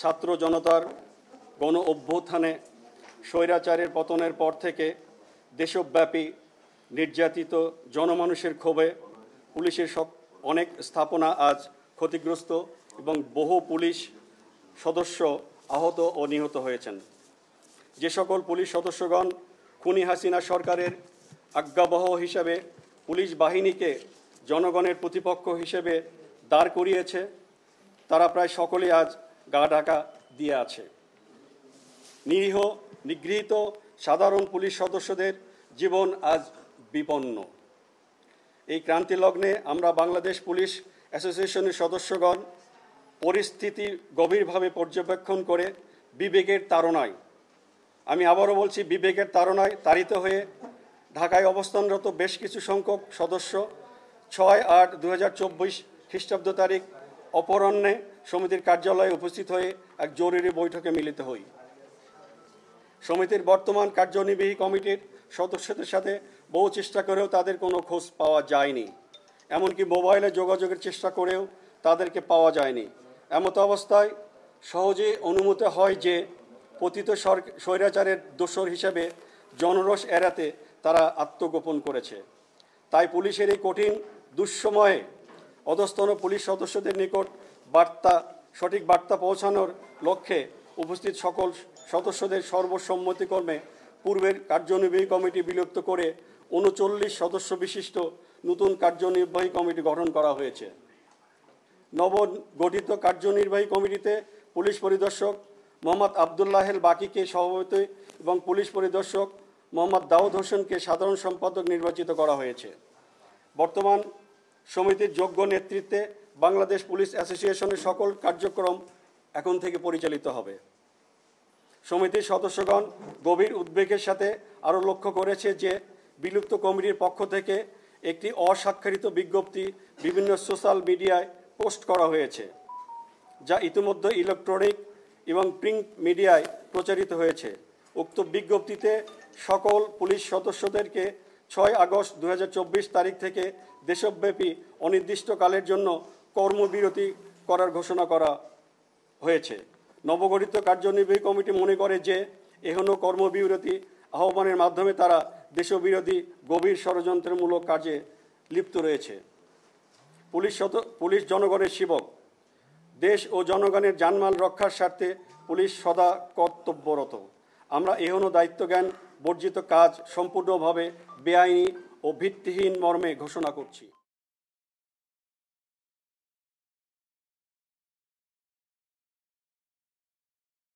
ছাত্র জনতার গণ অভ্যুত্থানে স্বৈরাচারের পতনের পর থেকে দেশব্যাপী নির্যাতিত জনমানুষের ক্ষোভে পুলিশের অনেক স্থাপনা আজ ক্ষতিগ্রস্ত এবং বহু পুলিশ সদস্য আহত ও নিহত হয়েছেন। যে সকল পুলিশ সদস্যগণ খুনি হাসিনা সরকারের আজ্ঞাবহ হিসেবে পুলিশ বাহিনীকে জনগণের প্রতিপক্ষ হিসেবে দাঁড় করিয়েছে, তারা প্রায় সকলেই আজ গা ঢাকা দিয়ে আছে। নিরীহ নিগৃহীত সাধারণ পুলিশ সদস্যদের জীবন আজ বিপন্ন। এই ক্রান্তি লগ্নে আমরা বাংলাদেশ পুলিশ অ্যাসোসিয়েশনের সদস্যগণ পরিস্থিতি গভীরভাবে পর্যবেক্ষণ করে বিবেকের তাড়নায়, আমি আবারও বলছি বিবেকের তাড়নায় তাড়িত হয়ে ঢাকায় অবস্থানরত বেশ কিছু সংখ্যক সদস্য 6/8/2024 খ্রিস্টাব্দ তারিখ অপরাহ্নে সমিতির কার্যালয়ে উপস্থিত হয়ে এক জরুরি বৈঠকে মিলিত হই। সমিতির বর্তমান কার্যনির্বাহী কমিটির সদস্যদের সাথে বহু চেষ্টা করেও তাদের কোনো খোঁজ পাওয়া যায়নি, এমনকি মোবাইলে যোগাযোগের চেষ্টা করেও তাদেরকে পাওয়া যায়নি। এমত অবস্থায় সহজে অনুমিত হয় যে পতিত স্বৈরাচারের দোসর হিসেবে জনরোষ এড়াতে তারা আত্মগোপন করেছে। তাই পুলিশের এই কঠিন দুঃসময়ে অধস্তন পুলিশ সদস্যদের নিকট সঠিক বার্তা পৌঁছানোর লক্ষ্যে উপস্থিত সকল সদস্যদের সর্বসম্মতিক্রমে পূর্বের কার্যনির্বাহী কমিটি বিলুপ্ত করে 39 সদস্য বিশিষ্ট নতুন কার্যনির্বাহী কমিটি গঠন করা হয়েছে। নবগঠিত কার্যনির্বাহী কমিটিতে পুলিশ পরিদর্শক মোহাম্মদ আবদুল্লাহেল বাকিকে সভাপতি এবং পুলিশ পরিদর্শক মোহাম্মদ দাউদ হোসেনকে সাধারণ সম্পাদক নির্বাচিত করা হয়েছে। বর্তমান সমিতির যোগ্য নেতৃত্বে বাংলাদেশ পুলিশ অ্যাসোসিয়েশনের সকল কার্যক্রম এখন থেকে পরিচালিত হবে। সমিতির সদস্যগণ গভীর উদ্বেগের সাথে আরও লক্ষ্য করেছে যে বিলুপ্ত কমিটির পক্ষ থেকে একটি অস্বাক্ষরিত বিজ্ঞপ্তি বিভিন্ন সোশ্যাল মিডিয়ায় পোস্ট করা হয়েছে, যা ইতিমধ্যে ইলেকট্রনিক এবং প্রিন্ট মিডিয়ায় প্রচারিত হয়েছে। উক্ত বিজ্ঞপ্তিতে সকল পুলিশ সদস্যদেরকে 6 আগস্ট 2024 তারিখ থেকে দেশব্যাপী অনির্দিষ্টকালের জন্য কর্মবিরতি করার ঘোষণা করা হয়েছে। নবগঠিত কার্যনির্বাহী কমিটি মনে করে যে এখনও কর্মবিরতি আহ্বানের মাধ্যমে তারা দেশবিরোধী গভীর ষড়যন্ত্রমূলক কাজে লিপ্ত রয়েছে। পুলিশ জনগণের সেবক। দেশ ও জনগণের জানমাল রক্ষার স্বার্থে পুলিশ সদা কর্তব্যরত। আমরা এখনও দায়িত্বজ্ঞান বর্জিত কাজ সম্পূর্ণভাবে বেআইনি ও ভিত্তিহীন মর্মে ঘোষণা করছি।